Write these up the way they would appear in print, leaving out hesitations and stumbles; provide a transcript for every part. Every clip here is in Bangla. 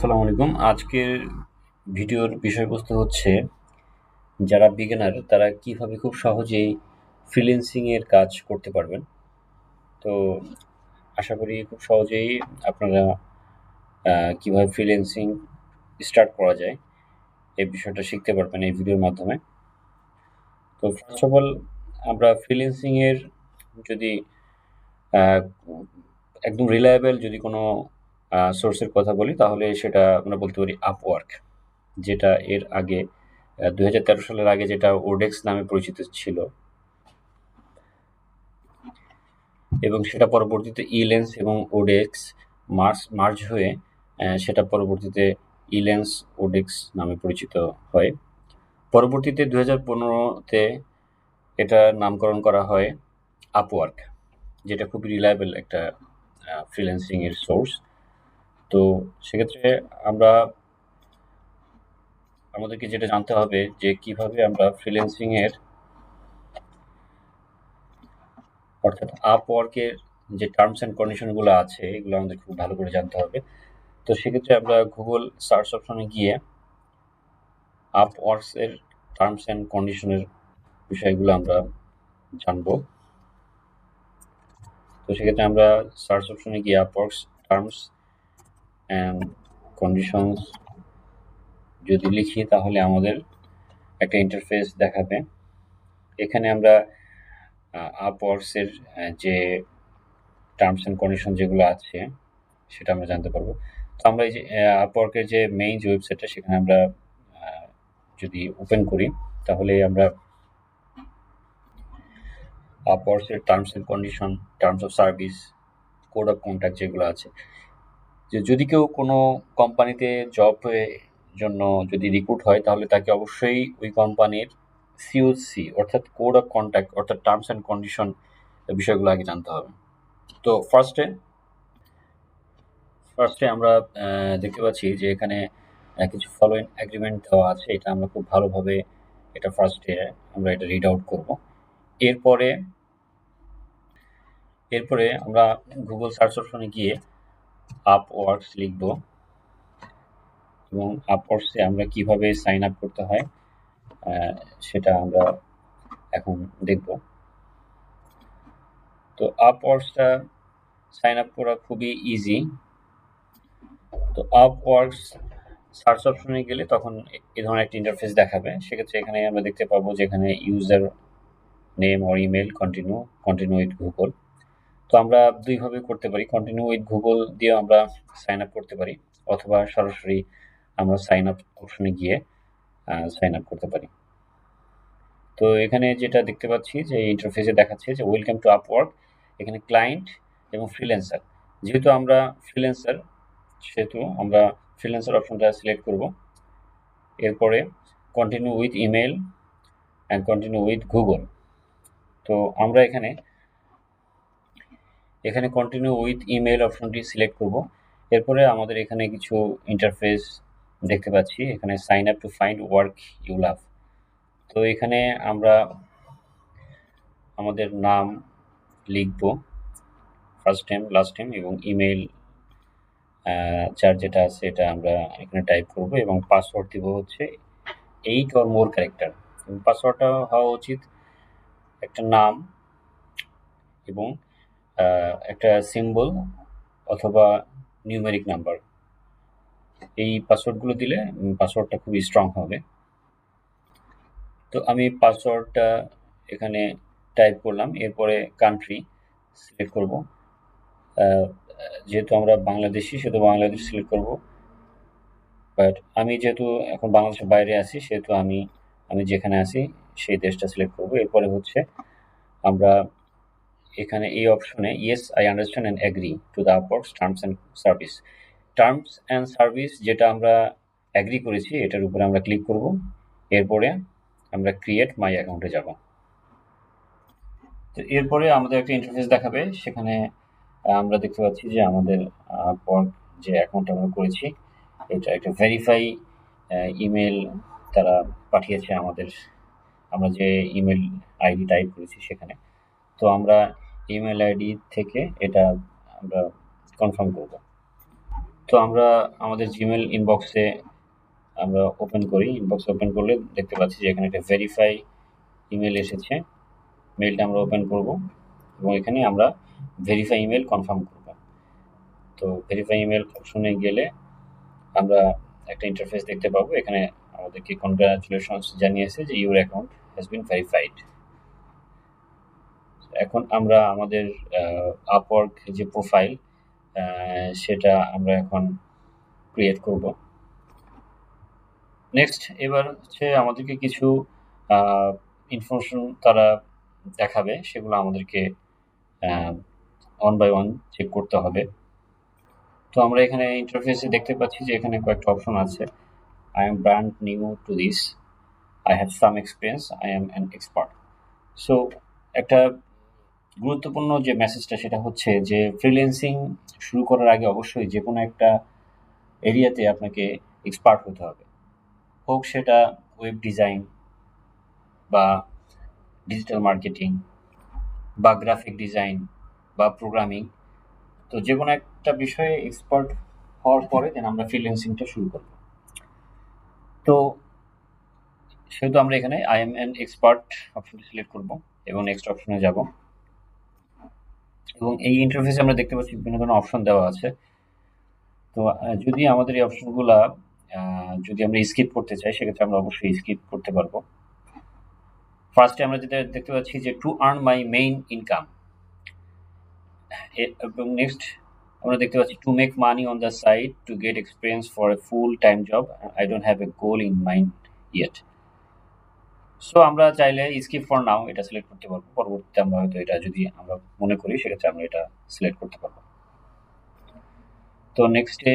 আসসালামু আলাইকুম। আজকের ভিডিওর বিষয়বস্তু হচ্ছে যারা বিগিনার তারা কিভাবে খুব সহজেই ফ্রিল্যান্সিং এর কাজ করতে পারবেন। তো আশা করি খুব সহজেই আপনারা কিভাবে ফ্রিল্যান্সিং স্টার্ট করা যায় এই বিষয়টা শিখতে পারবেন এই ভিডিওর মাধ্যমে। তো ফার্স্ট অফ অল আমরা ফ্রিল্যান্সিং এর যদি আহ, একদম রিলায়েবল যদি কোনো সোর্সের কথা বলি তাহলে সেটা আমরা বলতে পারি আপওয়ার্ক, যেটা এর আগে 2013 সালের আগে যেটা ওডেক্স নামে পরিচিত ছিল, এবং সেটা পরবর্তীতে ইলেন্স এবং ওডেক্স মার্জ হয়ে সেটা পরবর্তীতে ইলেন্স ওডেক্স নামে পরিচিত হয়। পরবর্তীতে 2015-তে এটা নামকরণ করা হয় আপওয়ার্ক, যেটা খুব রিলায়েবল একটা ফ্রিল্যান্সিং এর সোর্স। তো সেক্ষেত্রে আমাদেরকে যেটা জানতে হবে যে কিভাবে আমরা ফ্রিল্যান্সিং এর অর্থাৎ আপওয়ার্কের যে টার্মস অ্যান্ড কন্ডিশনগুলো আছে এগুলো আমাদের খুব ভালো করে জানতে হবে। তো সেক্ষেত্রে আমরা গুগল সার্চ অপশনে গিয়ে আপওয়ার্কস এর টার্মস অ্যান্ড কন্ডিশনের বিষয়গুলো আমরা জানবো। তো সেক্ষেত্রে আমরা সার্চ অপশনে গিয়ে আপওয়ার্কস টার্মস অ্যান্ড কন্ডিশনস যদি লিখি তাহলে আমাদের একটা ইন্টারফেস দেখাবে। এখানে আমরা আপওয়ার্কস এর যে টার্মস অ্যান্ড কন্ডিশন যেগুলো আছে সেটা আমরা জানতে পারবো। তো আমরা এই যে আপওয়ার্কের যে মেইন যে ওয়েবসাইটটা সেখানে আমরা যদি ওপেন করি তাহলে আমরা আপওয়ার্কসের terms and condition, terms of service, code of contact যেগুলো আছে, যে যদি কেউ কোনো কোম্পানিতে জন্য যদি রিক্রুট হয় তাহলে তাকে অবশ্যই ওই কোম্পানির সিওসি অর্থাৎ কোড অফ কন্ট্যাক্ট অর্থাৎ টার্মস অ্যান্ড কন্ডিশন বিষয়গুলো আগে জানতে হবে। তো ফার্স্টে আমরা দেখতে পাচ্ছি যে এখানে কিছু ফলোইং এগ্রিমেন্ট দেওয়া আছে। এটা আমরা খুব ভালোভাবে এটা ফার্স্টে আমরা এটা রিড আউট করব। এরপরে এরপরে আমরা গুগল সার্চ অপশনে গিয়ে আপওয়ার্কস লিখব এবং আপওয়ার্কসে আমরা কিভাবে সাইন আপ করতে হয় সেটা আমরা এখন দেখব। তো আপওয়ার্কসটা সাইন আপ করা খুবই ইজি। তো আপওয়ার্কস সার্চ অপশনে গেলে তখন এই ধরনের একটা ইন্টারফেস দেখাবে। সেক্ষেত্রে এখানে আমরা দেখতে পাবো যে এখানে user name or email continue with Google. তো আমরা দুইভাবে করতে পারি, কন্টিনিউ উইথ গুগল দিয়ে আমরা সাইন আপ করতে পারি, অথবা সরাসরি আমরা সাইন আপ অপশনে গিয়ে সাইন আপ করতে পারি। তো এখানে যেটা দেখতে পাচ্ছি যে ইন্টারফেসে দেখাচ্ছে যে ওয়েলকাম টু আপওয়ার্ক। এখানে ক্লায়েন্ট এবং ফ্রিল্যান্সার, যেহেতু আমরা ফ্রিল্যান্সার সেহেতু আমরা ফ্রিল্যান্সার অপশনটা সিলেক্ট করব। এরপরে continue with email and continue with Google. তো আমরা এখানে কন্টিনিউ উইথ ইমেল অপশনটি সিলেক্ট করব। এরপরে আমাদের এখানে কিছু ইন্টারফেস দেখতে পাচ্ছি। এখানে sign up to find work you love. তো এখানে আমরা আমাদের নাম লিখব, ফার্স্ট নেম, লাস্ট নেম এবং ইমেল যার যেটা আছে এটা আমরা এখানে টাইপ করব এবং পাসওয়ার্ড দিব হচ্ছে 8 অর মোর ক্যারেক্টার। পাসওয়ার্ডটা হওয়া উচিত একটা নাম এবং একটা সিম্বল অথবা নিউমেরিক নাম্বার। এই পাসওয়ার্ডগুলো দিলে পাসওয়ার্ডটা খুবই স্ট্রং হবে। তো আমি পাসওয়ার্ডটা এখানে টাইপ করলাম। এরপরে কান্ট্রি সিলেক্ট করব। যেহেতু আমরা বাংলাদেশি সেহেতু বাংলাদেশ সিলেক্ট করব। বাট আমি যেহেতু এখন বাংলাদেশের বাইরে আছি সেহেতু আমি যেখানে আছি সেই দেশটা সিলেক্ট করব। এরপরে হচ্ছে আমরা এখানে এই অপশনে yes I understand and agree to the Upwork's terms and service. Terms and service যেটা আমরা এগ্রি করেছি এটার উপরে আমরা ক্লিক করব। এরপরে আমরা ক্রিয়েট মাই অ্যাকাউন্টে যাব। তো এরপরে আমাদের একটা ইন্টারফেস দেখাবে। সেখানে আমরা দেখতে পাচ্ছি যে আমাদের যে অ্যাকাউন্ট আমরা করেছি এটা একটা ভেরিফাই ইমেল তারা পাঠিয়েছে আমাদের, আমরা যে ইমেল আইডি টাইপ করেছি সেখানে। তো আমরা ইমেল আইডি থেকে এটা আমরা কনফার্ম করব। তো আমরা আমাদের জিমেল ইনবক্সে আমরা ওপেন করি। ইনবক্স ওপেন করলে দেখতে পাচ্ছি যে এখানে একটা ভেরিফাই ইমেল এসেছে। মেইলটা আমরা ওপেন করব এবং এখানে আমরা ভেরিফাই ইমেল কনফার্ম করব। তো ভেরিফাই ইমেল অপশনে গেলে আমরা একটা ইন্টারফেস দেখতে পাবো। এখানে আমাদেরকে কনগ্রাচুলেশনস জানিয়েছে যে your account has been verified. এখন আমরা আমাদের আপওয়ার্ক যে প্রোফাইল সেটা আমরা এখন ক্রিয়েট করব। নেক্সট এবার হচ্ছে আমাদেরকে কিছু ইনফরমেশন তারা দেখাবে, সেগুলো আমাদেরকে ওয়ান বাই ওয়ান চেক করতে হবে। তো আমরা এখানে ইন্টারফেসে দেখতে পাচ্ছি যে এখানে কয়েকটা অপশন আছে। I am brand new to this, I have some experience, I am an expert. So একটা গুরুত্বপূর্ণ যে মেসেজটা সেটা হচ্ছে যে ফ্রিল্যান্সিং শুরু করার আগে অবশ্যই যে কোনো একটা এরিয়াতে আপনাকে এক্সপার্ট হতে হবে, হোক সেটা ওয়েব ডিজাইন বা ডিজিটাল মার্কেটিং বা গ্রাফিক ডিজাইন বা প্রোগ্রামিং। তো যে কোনো একটা বিষয়ে এক্সপার্ট হওয়ার পরে দেন আমরা ফ্রিল্যান্সিংটা শুরু করব। তো সেহেতু আমরা এখানে আই এম অ্যান এক্সপার্ট অপশনটি সিলেক্ট করব এবং নেক্সট অপশনে যাব। এবং এই ইন্টারফেসে আমরা দেখতে পাচ্ছি বিভিন্ন ধরনের অপশন দেওয়া আছে। তো যদি আমাদের এই অপশনগুলা যদি আমরা স্কিপ করতে চাই সেক্ষেত্রে আমরা অবশ্যই স্কিপ করতে পারবো। ফার্স্টে আমরা যেটা দেখতে পাচ্ছি যে to earn my main income, এবং নেক্সট আমরা দেখতে পাচ্ছি to make money on the side, to get experience for a full time job, I don't have a goal in mind yet. So আমরা চাইলে স্কিপ ফর নাও এটা সিলেক্ট করতে পারবো, পরবর্তীতে আমরা হয়তো এটা যদি আমরা মনে করি সেক্ষেত্রে আমরা এটা সিলেক্ট করতে পারবো। তো নেক্সটে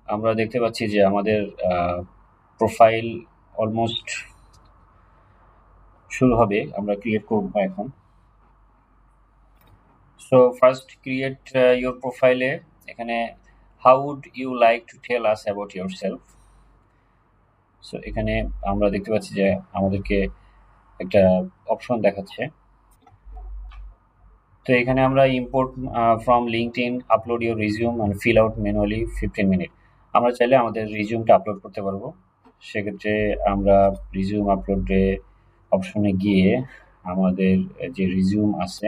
আমরা দেখতে পাচ্ছি যে আমাদের প্রোফাইল অলমোস্ট শুরু হবে, আমরা ক্রিয়েট করবো এখন। সো ফার্স্ট ক্রিয়েট ইউর প্রোফাইলে এখানে how would you like to tell us about yourself. So এখানে আমরা দেখতে পাচ্ছি যে আমাদেরকে একটা অপশন দেখাচ্ছে। তো এখানে আমরা import from LinkedIn, upload your resume and fill out manually 15 minute. আমরা চাইলে আমাদের রিজিউমটা আপলোড করতে পারবো। সেক্ষেত্রে আমরা রিজিউম আপলোডে অপশনে গিয়ে আমাদের যে রিজিউম আছে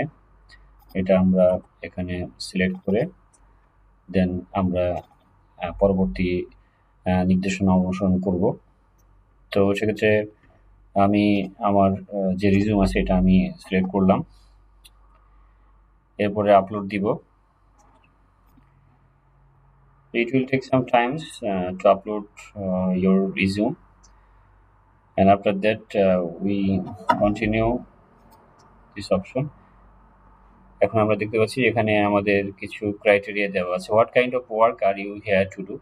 এটা আমরা এখানে সিলেক্ট করে দেন আমরা পরবর্তী নির্দেশনা অনুসরণ করব। তো সেক্ষেত্রে আমি আমার যে রিজিউম আছে এটা আমি সিলেক্ট করলাম, এরপরে আপলোড দিব। It will take some times to upload your resume, and after that we continue this option. এখন আমরা দেখতে পাচ্ছি এখানে আমাদের কিছু ক্রাইটেরিয়া দেওয়া আছে। What kind of work are you here to do.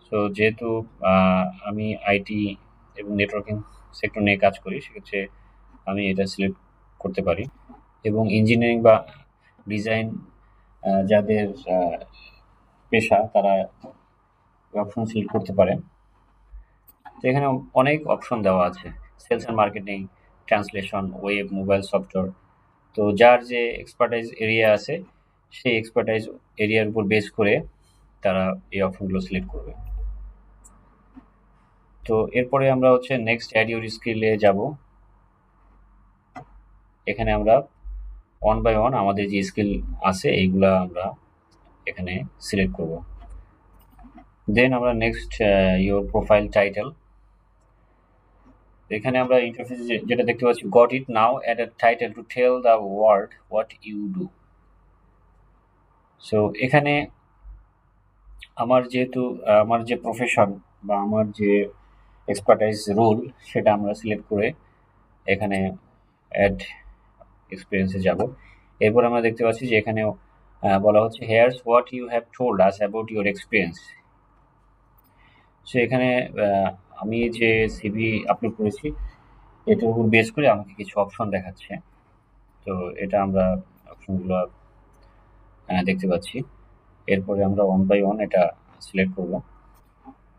So যেহেতু আমি আইটি এবং নেটওয়ার্কিং সেক্টর নিয়ে কাজ করি সেক্ষেত্রে আমি এটা সিলেক্ট করতে পারি, এবং ইঞ্জিনিয়ারিং বা ডিজাইন যাদের পেশা তারা অপশন সিলেক্ট করতে পারে। তো এখানে অনেক অপশন দেওয়া আছে, sales and marketing, translation, web, mobile software. তো যার যে এক্সপার্টাইজ এরিয়া আছে সেই এক্সপার্টাইজ এরিয়ার উপর বেস করে তারা এই অপশনগুলো সিলেক্ট করবে। তো এরপরে আমরা হচ্ছে নেক্সট অ্যাড ইউর স্কিলে যাব। এখানে আমরা ওয়ান বাই ওয়ান আমাদের যে স্কিল আছে এইগুলা আমরা এখানে সিলেক্ট করব। দেন আমরা নেক্সট ইউর প্রোফাইল টাইটেল। এখানে আমরা ইন্টারফেসে যেটা দেখতে পাচ্ছি, got it now, add a title to tell the world what you do. So এখানে আমার যেহেতু আমার যে প্রফেশন বা আমার যে এক্সপার্টাইজ রোল সেটা আমরা সিলেক্ট করে এখানে অ্যাড এক্সপিরিয়েন্সে যাব। এরপর আমরা দেখতে পাচ্ছি যে এখানে বলা হচ্ছে here's what you have told us about your experience. So এখানে আমি যে সিভি আপলোড করেছি এটার উপর বেস করে আমাকে কিছু অপশন দেখাচ্ছে। তো এটা আমরা অপশনগুলো দেখতে পাচ্ছি। এরপরে আমরা ওয়ান বাই ওয়ান এটা সিলেক্ট করব।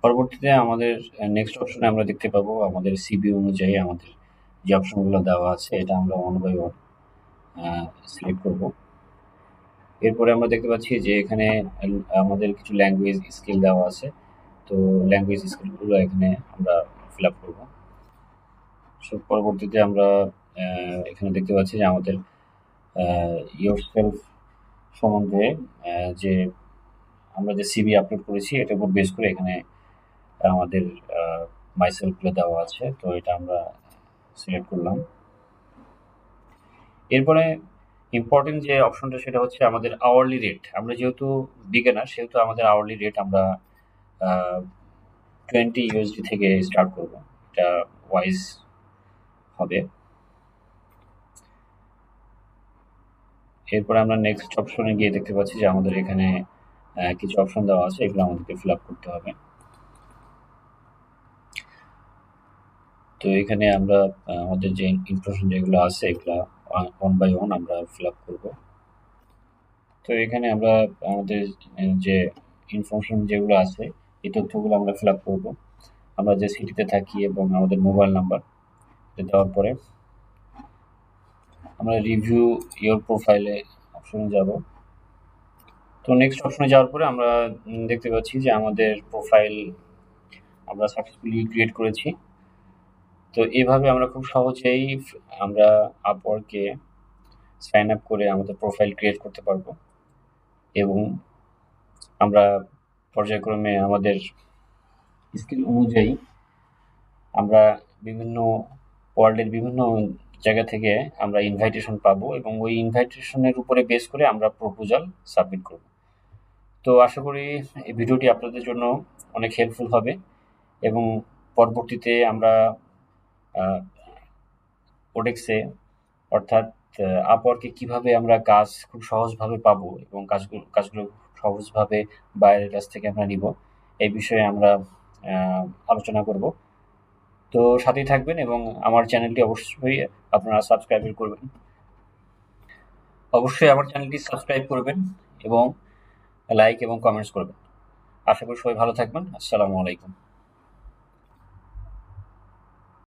পরবর্তীতে আমাদের নেক্সট অপশনে আমরা দেখতে পাবো আমাদের সিভি অনুযায়ী আমাদের যে অপশনগুলো দেওয়া আছে এটা আমরা ওয়ান বাই ওয়ান সিলেক্ট করব। এরপরে আমরা দেখতে পাচ্ছি যে এখানে আমাদের কিছু ল্যাঙ্গুয়েজ স্কিল দেওয়া আছে। তো ল্যাঙ্গুয়েজ স্কিলগুলো এখানে আমরা ফিল আপ করবো। সো পরবর্তীতে আমরা এখানে দেখতে পাচ্ছি যে আমাদের ইয়োরসেলফ সম্বন্ধে যে আমরা যে সিভি আপলোড করেছি এটার উপর বেস করে এখানে আমাদের মাইসেলফগুলো দেওয়া আছে। তো এটা আমরা সিলেক্ট করলাম। এরপরে ইম্পর্টেন্ট যে অপশনটা সেটা হচ্ছে আমাদের আওয়ারলি রেট। আমরা যেহেতু বিগিনার সেহেতু আমাদের আওয়ারলি রেট আমরা 20 ইউএসডি থেকে স্টার্ট করব। এটা ওয়াইজ হবে। এরপরে আমরা নেক্সট অপশনে গিয়ে দেখতে পাচ্ছি যে আমাদের এখানে কিছু অপশন দেওয়া আছে, এগুলো আমাদেরকে ফিল আপ করতে হবে। তো এখানে আমরা আমাদের যে ইনফরমেশন যেগুলো আছে এগুলো ওয়ান বাই ওয়ান আমরা ফিল আপ করবো। তো এখানে আমরা আমাদের যে ইনফরমেশন যেগুলো আছে এই তথ্যগুলো আমরা ফিল আপ করবো। আমরা যে সিটিতে থাকি এবং আমাদের মোবাইল নাম্বার দেওয়ার পরে আমরা রিভিউ ইওর প্রোফাইলে অপশনে যাব। তো নেক্সট অপশনে যাওয়ার পরে আমরা দেখতে পাচ্ছি যে আমাদের প্রোফাইল আমরা সাকসেসফুলি ক্রিয়েট করেছি। তো এভাবে আমরা খুব সহজেই আমরা আপওয়ার্কে সাইন আপ করে আমাদের প্রোফাইল ক্রিয়েট করতে পারবো এবং আমরা পর্যায়ক্রমে আমাদের স্কিল অনুযায়ী আমরা বিভিন্ন ওয়ার্ল্ডের বিভিন্ন জায়গা থেকে আমরা ইনভাইটেশন পাবো এবং ওই ইনভাইটেশনের উপরে বেস করে আমরা প্রপোজাল সাবমিট করব। তো আশা করি এই ভিডিওটি আপনাদের জন্য অনেক হেল্পফুল হবে এবং পরবর্তীতে আমরা ওডেক্সে অর্থাৎ আপওয়ার্কে কিভাবে আমরা কাজ খুব সহজভাবে পাবো এবং কাজগুলো সহজভাবে বাইরের কাছ থেকে আমরা নিব এই বিষয়ে আমরা আলোচনা করব। তো সাথেই থাকবেন এবং আমার চ্যানেলটি অবশ্যই আপনারা সাবস্ক্রাইব করবেন। অবশ্যই আমার চ্যানেলটি সাবস্ক্রাইব করবেন এবং লাইক এবং কমেন্টস করবেন। আশা করি সবাই ভালো থাকবেন। আসসালামু আলাইকুম।